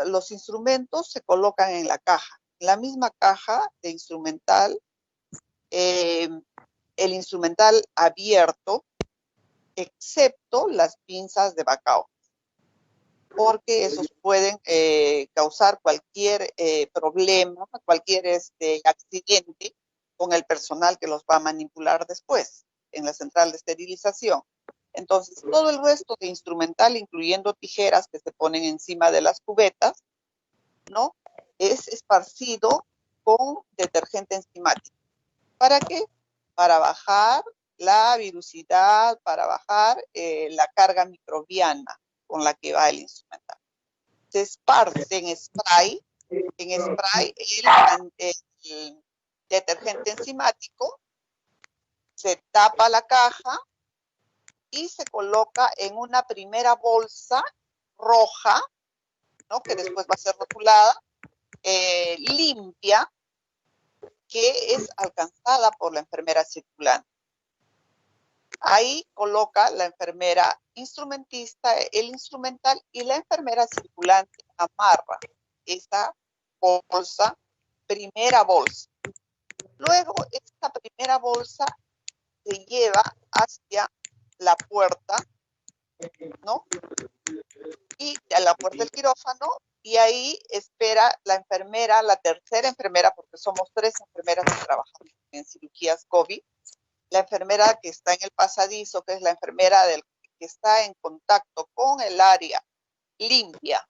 los instrumentos se colocan en la caja. En la misma caja de instrumental, el instrumental abierto, excepto las pinzas de Bacao. porque esos pueden causar cualquier problema, cualquier accidente con el personal que los va a manipular después en la central de esterilización. Entonces, todo el resto de instrumental, incluyendo tijeras que se ponen encima de las cubetas, ¿no? Es esparcido con detergente enzimático. ¿Para qué? Para bajar la virusidad, para bajar la carga microbiana con la que va el instrumental. Se esparce en spray el detergente enzimático, se tapa la caja y se coloca en una primera bolsa roja, ¿no? Que después va a ser rotulada, limpia, que es alcanzada por la enfermera circulante. Ahí coloca la enfermera instrumentista el instrumental y la enfermera circulante amarra esa bolsa, primera bolsa. Luego, esta primera bolsa se lleva hacia la puerta, ¿no? Y a la puerta del quirófano, y ahí espera la enfermera, la tercera enfermera, porque somos 3 enfermeras que trabajamos en cirugías COVID. La enfermera que está en el pasadizo, que es la enfermera que está en contacto con el área limpia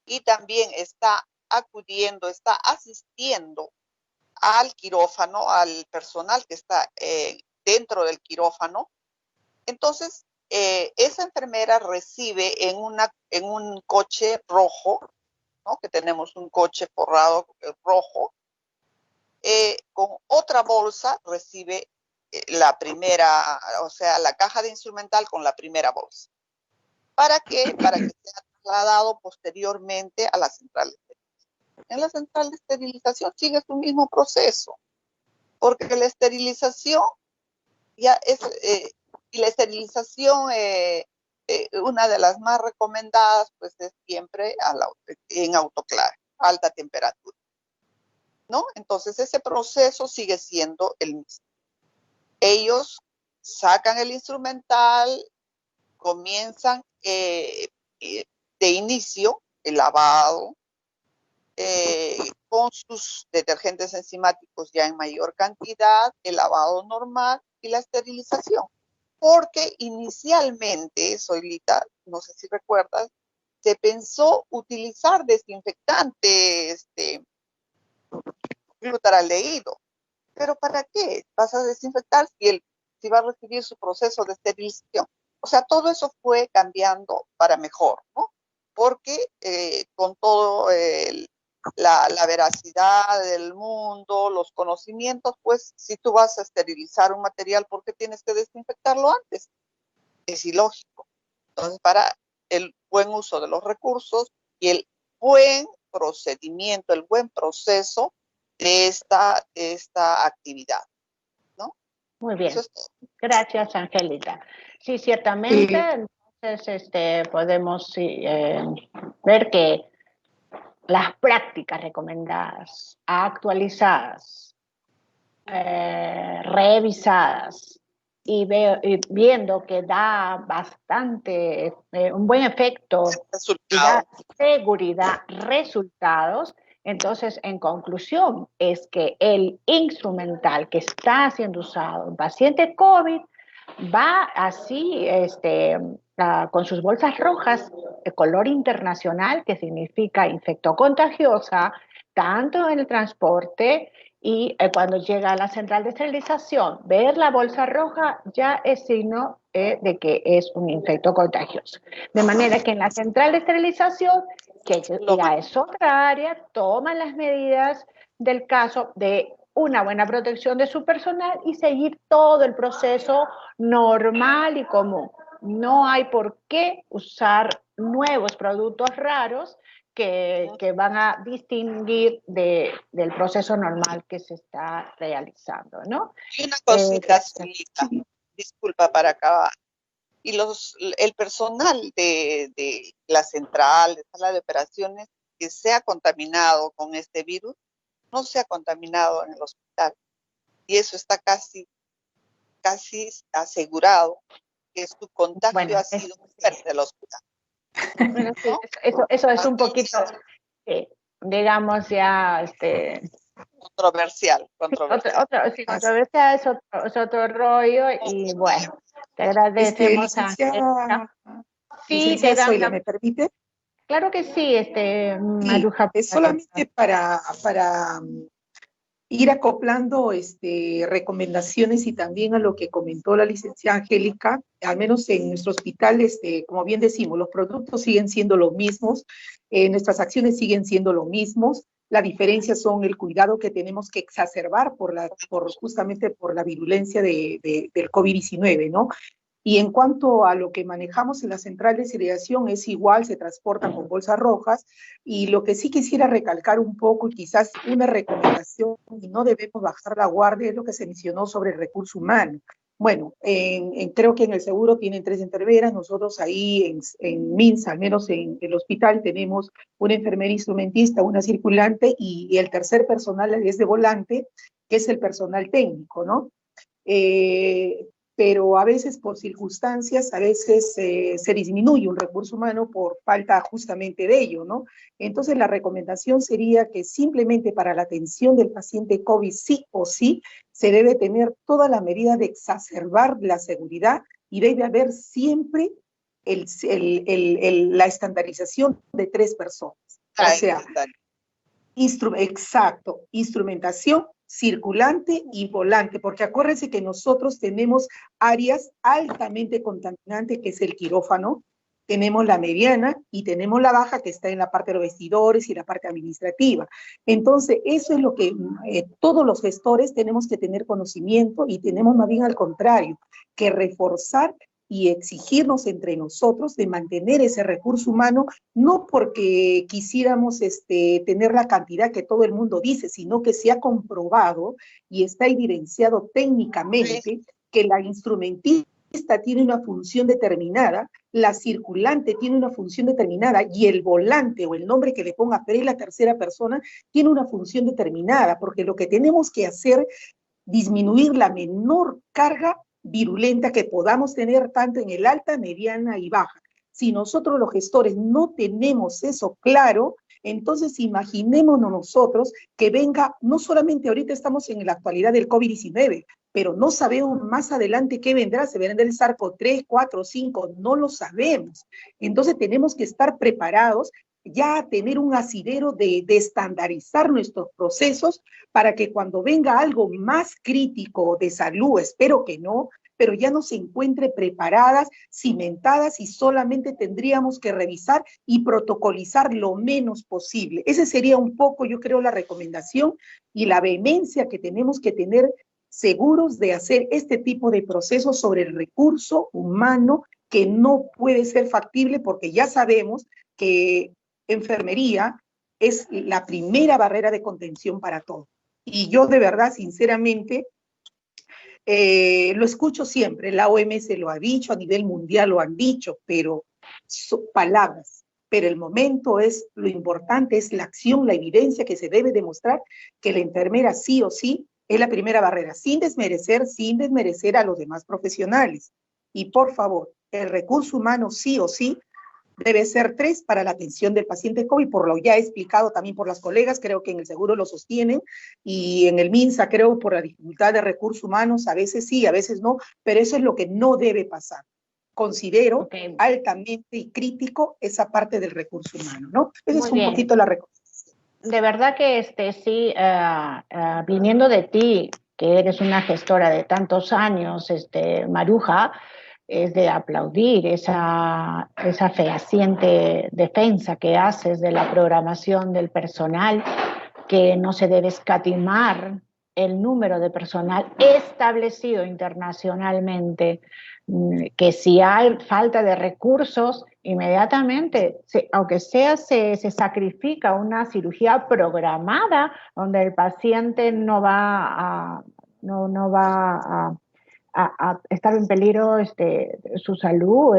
y también está acudiendo, está asistiendo al quirófano, al personal que está dentro del quirófano. Entonces, esa enfermera recibe en un coche rojo, ¿no? Que tenemos un coche forrado rojo, con otra bolsa recibe la primera, o sea, la caja de instrumental con la primera bolsa. ¿Para qué? Para que sea trasladado posteriormente a la central de esterilización. En la central de esterilización sigue su mismo proceso, porque la esterilización ya es, y la esterilización, una de las más recomendadas, pues es siempre en autoclave, alta temperatura, ¿no? Entonces ese proceso sigue siendo el mismo. Ellos sacan el instrumental, comienzan de inicio el lavado con sus detergentes enzimáticos ya en mayor cantidad, el lavado normal y la esterilización. Porque inicialmente, Zoilita, no sé si recuerdas, se pensó utilizar desinfectante glutaraaldehído. ¿Pero para qué? ¿Vas a desinfectar si va a recibir su proceso de esterilización? O sea, todo eso fue cambiando para mejor, ¿no? Porque con todo la veracidad del mundo, los conocimientos, pues si tú vas a esterilizar un material, ¿por qué tienes que desinfectarlo antes? Es ilógico. Entonces, para el buen uso de los recursos y el buen procedimiento, el buen proceso de esta actividad, ¿no? Muy bien. Eso es todo. Gracias, Angelita. Sí, ciertamente, entonces podemos ver que las prácticas recomendadas, actualizadas, revisadas y viendo que da bastante, un buen efecto y da seguridad, resultados. Entonces, en conclusión, es que el instrumental que está siendo usado en paciente COVID va así, con sus bolsas rojas de color internacional, que significa infectocontagiosa, tanto en el transporte y cuando llega a la central de esterilización, ver la bolsa roja ya es signo de que es un infecto contagioso. De manera que en la central de esterilización, que ya es otra área, toman las medidas del caso de una buena protección de su personal y seguir todo el proceso normal y común. No hay por qué usar nuevos productos raros que van a distinguir del proceso normal que se está realizando, ¿no? Y una cosita, Zulita, disculpa para acabar. Y el personal de la central, de sala de operaciones, que se ha contaminado con este virus, no se ha contaminado en el hospital. Y eso está casi asegurado, que su contagio ha sido fuerte del hospital. Bueno, sí, ¿no? eso es un poquito, digamos, ya, Controversial, sí, controversial. sí, controversia es otro rollo, y bueno, te agradecemos, Angélica. Licenciada, Sí, te licenciada dan Zoila, la... ¿me permite? Claro que sí, Sí, Maruja. es solamente para ir acoplando recomendaciones y también a lo que comentó la licenciada Angélica, al menos en nuestro hospital, como bien decimos, los productos siguen siendo los mismos, nuestras acciones siguen siendo los mismos, la diferencia son el cuidado que tenemos que exacerbar justamente por la virulencia del COVID-19, ¿no? Y en cuanto a lo que manejamos en las centrales de irrigación, es igual, se transportan con bolsas rojas. Y lo que sí quisiera recalcar un poco, y quizás una recomendación, y no debemos bajar la guardia, es lo que se mencionó sobre el recurso humano. Bueno, creo que en el seguro tienen 3 enfermeras, nosotros ahí en MINSA, al menos en el hospital, tenemos una enfermera instrumentista, una circulante, y el tercer personal es de volante, que es el personal técnico, ¿no? Pero a veces por circunstancias, a veces se disminuye un recurso humano por falta justamente de ello, ¿no? Entonces la recomendación sería que simplemente para la atención del paciente COVID sí o sí se debe tener toda la medida de exacerbar la seguridad y debe haber siempre la estandarización de 3 personas. O sea, exacto, instrumentación, circulante y volante, porque acuérdense que nosotros tenemos áreas altamente contaminantes, que es el quirófano, tenemos la mediana y tenemos la baja, que está en la parte de los vestidores y la parte administrativa. Entonces, eso es lo que todos los gestores tenemos que tener conocimiento, y tenemos más bien al contrario, que reforzar y exigirnos entre nosotros de mantener ese recurso humano, no porque quisiéramos tener la cantidad que todo el mundo dice, sino que se ha comprobado y está evidenciado técnicamente que la instrumentista tiene una función determinada, la circulante tiene una función determinada, y el volante, o el nombre que le ponga, pero es la tercera persona, tiene una función determinada, porque lo que tenemos que hacer disminuir la menor carga virulenta que podamos tener tanto en el alta, mediana y baja. Si nosotros los gestores no tenemos eso claro, entonces imaginémonos nosotros que venga, no solamente ahorita estamos en la actualidad del COVID-19, pero no sabemos más adelante qué vendrá, se vendrá el SARS-CoV 3, 4, 5, no lo sabemos. Entonces tenemos que estar preparados ya a tener un asidero de estandarizar nuestros procesos para que cuando venga algo más crítico de salud, espero que no, pero ya no se encuentre preparadas, cimentadas, y solamente tendríamos que revisar y protocolizar lo menos posible. Ese sería un poco, yo creo, la recomendación y la vehemencia que tenemos que tener, seguros de hacer este tipo de procesos sobre el recurso humano, que no puede ser factible, porque ya sabemos que enfermería es la primera barrera de contención para todo. Y yo de verdad, sinceramente, lo escucho siempre, la OMS lo ha dicho, a nivel mundial lo han dicho, pero son palabras. Pero el momento es, lo importante es la acción, la evidencia que se debe demostrar que la enfermera sí o sí es la primera barrera, sin desmerecer a los demás profesionales. Y por favor, el recurso humano sí o sí debe ser 3 para la atención del paciente COVID, por lo ya explicado también por las colegas, creo que en el seguro lo sostienen, y en el MINSA creo por la dificultad de recursos humanos, a veces sí, a veces no, pero eso es lo que no debe pasar. Considero altamente y crítico esa parte del recurso humano, ¿no? Esa es un poquito la recomendación. De verdad que sí, viniendo de ti, que eres una gestora de tantos años, Maruja, es de aplaudir esa fehaciente defensa que haces de la programación del personal, que no se debe escatimar el número de personal establecido internacionalmente, que si hay falta de recursos, inmediatamente, aunque sea, se sacrifica una cirugía programada donde el paciente no va a estar en peligro su salud.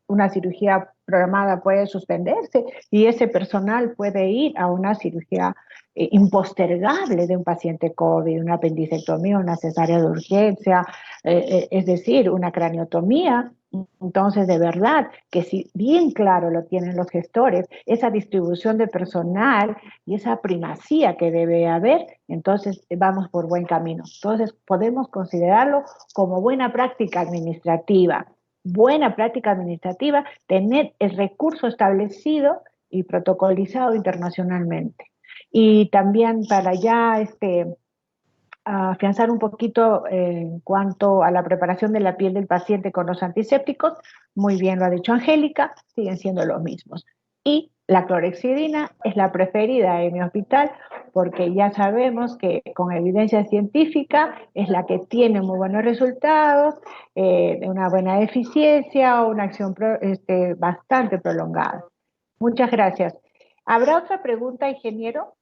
Una cirugía programada puede suspenderse y ese personal puede ir a una cirugía impostergable de un paciente COVID, una apendicectomía, una cesárea de urgencia, es decir, una craniotomía, Entonces, de verdad, que si bien claro lo tienen los gestores, esa distribución de personal y esa primacía que debe haber, entonces vamos por buen camino. Entonces, podemos considerarlo como buena práctica administrativa. Buena práctica administrativa, tener el recurso establecido y protocolizado internacionalmente. Y también para ya afianzar un poquito en cuanto a la preparación de la piel del paciente con los antisépticos, muy bien lo ha dicho Angélica, siguen siendo los mismos. Y la clorhexidina es la preferida en mi hospital porque ya sabemos que con evidencia científica es la que tiene muy buenos resultados, una buena eficiencia o una acción bastante prolongada. Muchas gracias. ¿Habrá otra pregunta, ingeniero?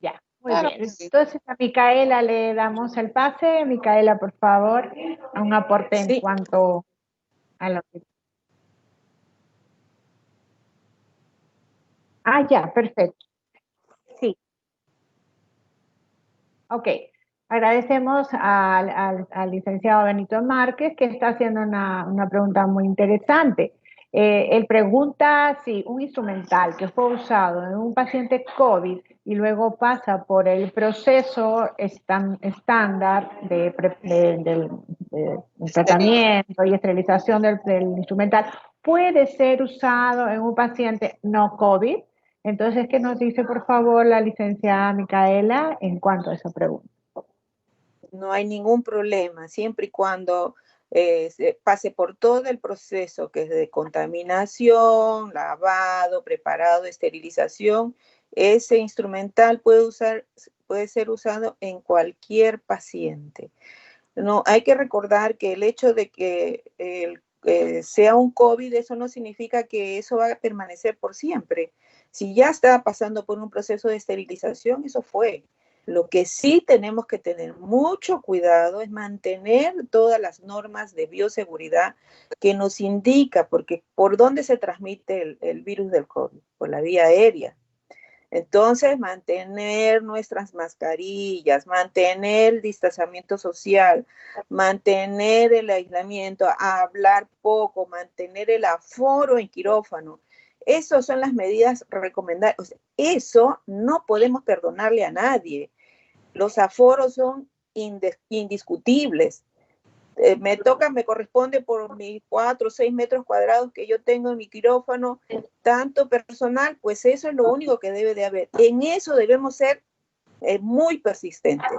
Ya, muy Claro bien. que sí. Entonces a Micaela le damos el pase. Micaela, por favor, un aporte en Sí, cuanto a lo que... Ah, ya, perfecto. Sí, ok. Agradecemos al licenciado Benito Márquez que está haciendo una pregunta muy interesante. Él pregunta si un instrumental que fue usado en un paciente COVID y luego pasa por el proceso estándar del tratamiento y esterilización del instrumental puede ser usado en un paciente no COVID. Entonces, ¿qué nos dice, por favor, la licenciada Micaela en cuanto a esa pregunta? no hay ningún problema, siempre y cuando se pase por todo el proceso que es de contaminación, lavado, preparado, esterilización, ese instrumental puede ser usado en cualquier paciente. No, hay que recordar que el hecho de que sea un COVID, eso no significa que eso va a permanecer por siempre. Si ya está pasando por un proceso de esterilización, eso fue. Lo que sí tenemos que tener mucho cuidado es mantener todas las normas de bioseguridad que nos indica, porque ¿por dónde se transmite el virus del COVID? Por la vía aérea. Entonces, mantener nuestras mascarillas, mantener el distanciamiento social, mantener el aislamiento, hablar poco, mantener el aforo en quirófano. Esas son las medidas recomendadas. O sea, eso no podemos perdonarle a nadie. Los aforos son indiscutibles. Me corresponde por mis 4 o 6 metros cuadrados que yo tengo en mi quirófano, tanto personal, pues eso es lo único que debe de haber. En eso debemos ser muy persistentes,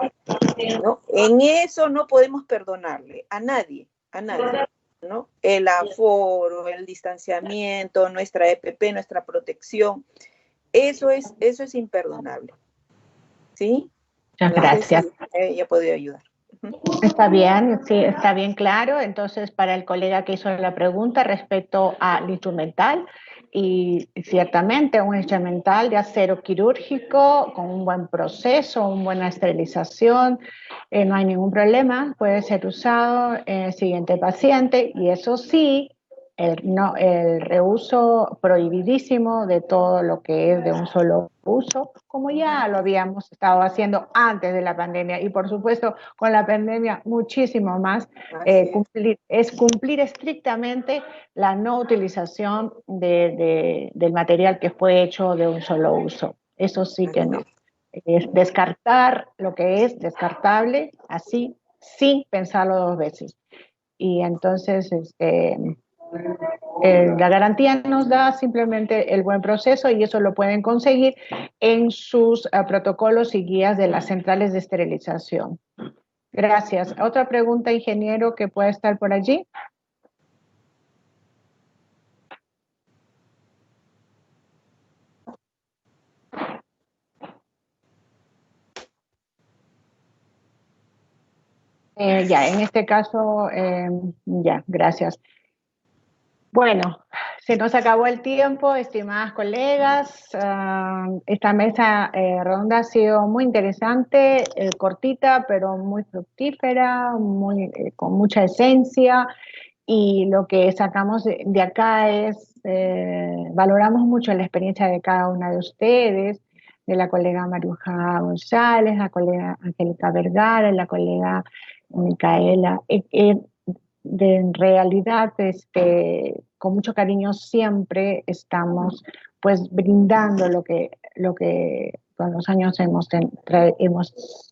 ¿no? En eso no podemos perdonarle a nadie, ¿no? El aforo, el distanciamiento, nuestra EPP, nuestra protección, eso es imperdonable, ¿sí? Muchas No sé si gracias. ella podría ayudar. Está bien, sí, está bien claro. Entonces, para el colega que hizo la pregunta respecto al instrumental, y ciertamente un instrumental de acero quirúrgico con un buen proceso, una buena esterilización, no hay ningún problema, puede ser usado en el siguiente paciente y eso sí, el reuso prohibidísimo de todo lo que es de un solo uso, como ya lo habíamos estado haciendo antes de la pandemia y por supuesto con la pandemia muchísimo más, cumplir estrictamente la no utilización del material que fue hecho de un solo uso. Eso sí que no. Es descartar lo que es descartable, así, sin pensarlo dos veces. Y entonces, la garantía nos da simplemente el buen proceso y eso lo pueden conseguir en sus protocolos y guías de las centrales de esterilización. Gracias. Otra pregunta, ingeniero, que pueda estar por allí. Ya, en este caso, ya, gracias. Bueno, Se nos acabó el tiempo, estimadas colegas. Esta mesa redonda ha sido muy interesante, cortita, pero muy fructífera, con mucha esencia. Y lo que sacamos de acá es, valoramos mucho la experiencia de cada una de ustedes, de la colega Maruja González, la colega Angélica Vergara, la colega Micaela. En realidad, con mucho cariño siempre estamos pues brindando lo que con los años hemos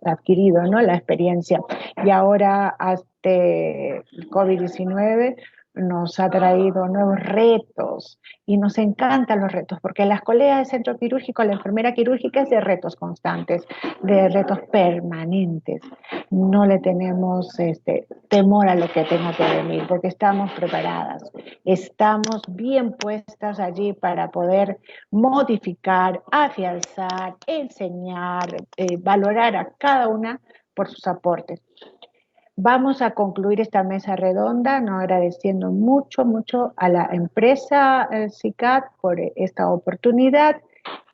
adquirido, ¿no? La experiencia. Y ahora hasta el COVID-19 nos ha traído nuevos retos y nos encantan los retos, porque las colegas de centro quirúrgico, la enfermera quirúrgica es de retos constantes, de retos permanentes. No le tenemos temor a lo que tenga que venir, porque estamos preparadas, estamos bien puestas allí para poder modificar, afianzar, enseñar, valorar a cada una por sus aportes. Vamos a concluir esta mesa redonda, no agradeciendo mucho a la empresa CICAT por esta oportunidad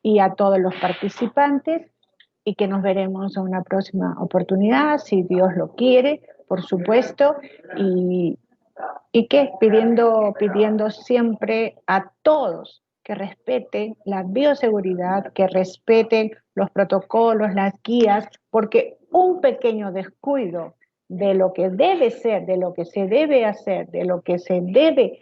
y a todos los participantes, y que nos veremos en una próxima oportunidad, si Dios lo quiere, por supuesto, y que pidiendo siempre a todos que respeten la bioseguridad, que respeten los protocolos, las guías, porque un pequeño descuido de lo que debe ser, de lo que se debe hacer, de lo que se debe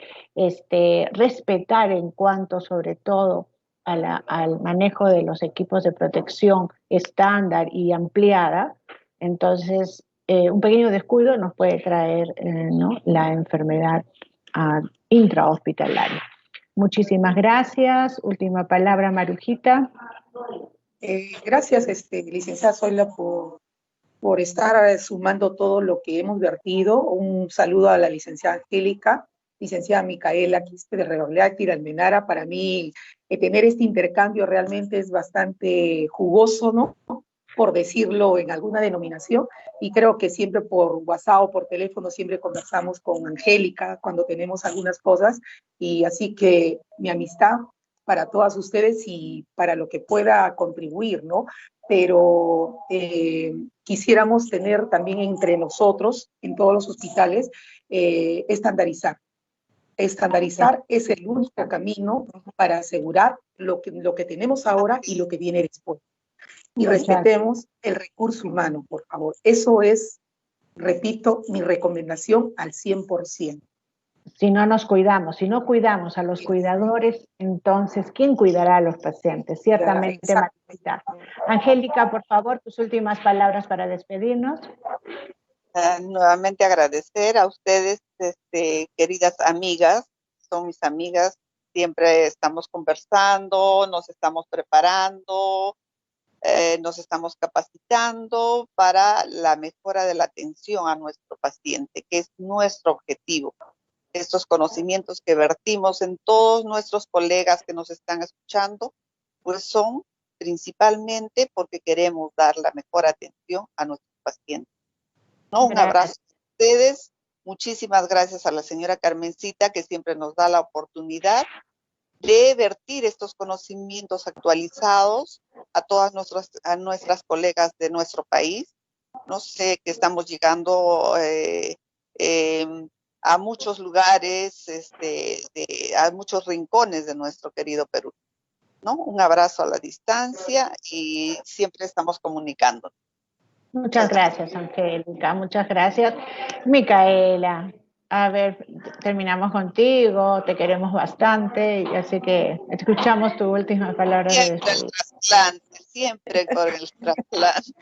respetar en cuanto sobre todo al manejo de los equipos de protección estándar y ampliada, entonces un pequeño descuido nos puede traer ¿no? la enfermedad intrahospitalaria. Muchísimas gracias. Última palabra, Marujita. Gracias, licenciada Zoila, por estar sumando todo lo que hemos vertido. Un saludo a la licenciada Angélica, licenciada Micaela Quispe de Regoleati, de Almenara. Para mí, tener este intercambio realmente es bastante jugoso, ¿no? Por decirlo en alguna denominación, y creo que siempre por WhatsApp o por teléfono siempre conversamos con Angélica cuando tenemos algunas cosas, y así que mi amistad para todas ustedes y para lo que pueda contribuir, ¿no? Pero quisiéramos tener también entre nosotros, en todos los hospitales, estandarizar. Estandarizar es el único camino para asegurar lo que tenemos ahora y lo que viene después. Y respetemos el recurso humano, por favor. Eso es, repito, mi recomendación al 100%. Si no nos cuidamos, si no cuidamos a los cuidadores, entonces, ¿quién cuidará a los pacientes? Ciertamente, Margarita. Angélica, por favor, tus últimas palabras para despedirnos. Nuevamente agradecer a ustedes, queridas amigas, son mis amigas, siempre estamos conversando, nos estamos preparando, nos estamos capacitando para la mejora de la atención a nuestro paciente, que es nuestro objetivo. Estos conocimientos que vertimos en todos nuestros colegas que nos están escuchando, pues son principalmente porque queremos dar la mejor atención a nuestros pacientes. ¿No? Un abrazo a ustedes. Muchísimas gracias a la señora Carmencita, que siempre nos da la oportunidad de vertir estos conocimientos actualizados a todas nuestras colegas de nuestro país. No sé, que estamos llegando a muchos lugares, a muchos rincones de nuestro querido Perú, ¿no? Un abrazo a la distancia y siempre estamos comunicando. Muchas gracias, Angélica, muchas gracias. Micaela, a ver, terminamos contigo, te queremos bastante, así que escuchamos tu última palabra de despedida. Siempre con el trasplante.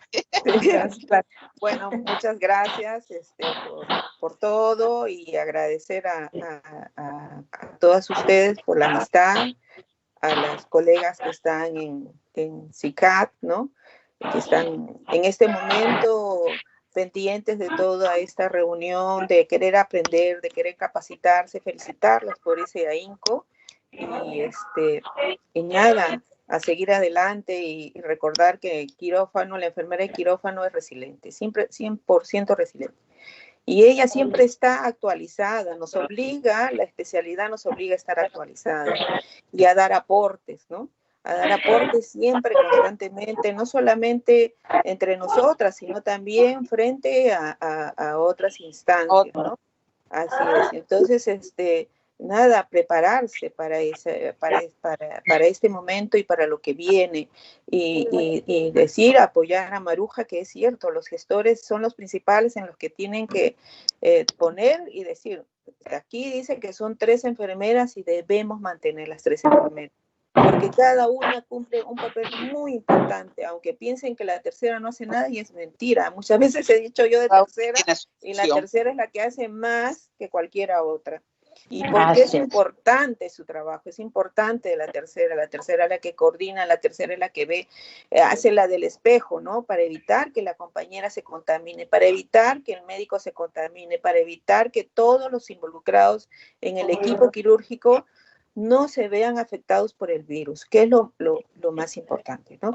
Bueno, muchas gracias por todo, y agradecer a todas ustedes por la amistad, a las colegas que están en CICAT, ¿no? Que están en este momento pendientes de toda esta reunión, de querer aprender, de querer capacitarse, felicitarlas por ese ahínco, y nada, a seguir adelante y recordar que el quirófano, la enfermera de quirófano es resiliente, siempre 100% resiliente. Y ella siempre está actualizada, nos obliga, la especialidad nos obliga a estar actualizada y a dar aportes, ¿no? A dar aportes siempre, constantemente, no solamente entre nosotras, sino también frente a otras instancias, ¿no? Así es. Entonces, nada, prepararse para este momento y para lo que viene. Y decir, apoyar a Maruja, que es cierto, los gestores son los principales en los que tienen que poner y decir, aquí dice que son 3 enfermeras y debemos mantener las 3 enfermeras. Porque cada una cumple un papel muy importante, aunque piensen que la tercera no hace nada, y es mentira. Muchas veces he dicho yo de tercera, y la tercera es la que hace más que cualquiera otra. Y porque es importante su trabajo, es importante la tercera es la que coordina, la tercera es la que ve, hace la del espejo, ¿no? Para evitar que la compañera se contamine, para evitar que el médico se contamine, para evitar que todos los involucrados en el equipo quirúrgico no se vean afectados por el virus, que es lo más importante, ¿no?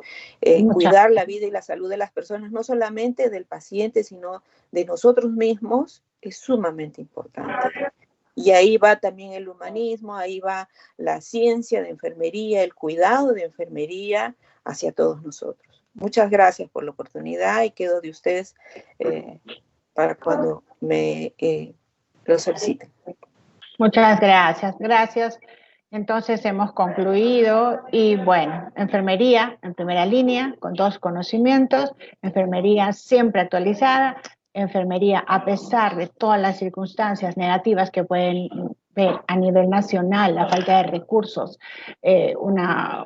Cuidar la vida y la salud de las personas, no solamente del paciente, sino de nosotros mismos, es sumamente importante. Y ahí va también el humanismo, ahí va la ciencia de enfermería, el cuidado de enfermería hacia todos nosotros. Muchas gracias por la oportunidad y quedo de ustedes para cuando me lo soliciten. Muchas gracias, gracias. Entonces hemos concluido y bueno, enfermería en primera línea con 2 conocimientos, enfermería siempre actualizada, enfermería a pesar de todas las circunstancias negativas que pueden ver a nivel nacional, la falta de recursos, una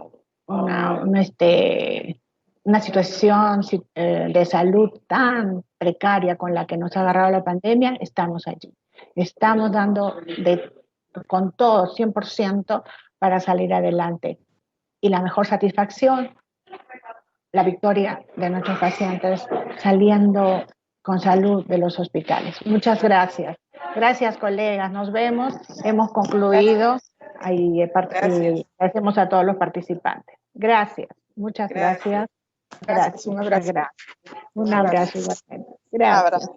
situación de salud tan precaria con la que nos ha agarrado la pandemia, estamos allí. Estamos dando con todo, 100% para salir adelante. Y la mejor satisfacción, la victoria de nuestros pacientes saliendo con salud de los hospitales. Muchas gracias. Gracias, colegas. Nos vemos. Hemos concluido. Y agradecemos a todos los participantes. Gracias. Muchas gracias. Gracias. Un abrazo. Un abrazo igualmente. Gracias.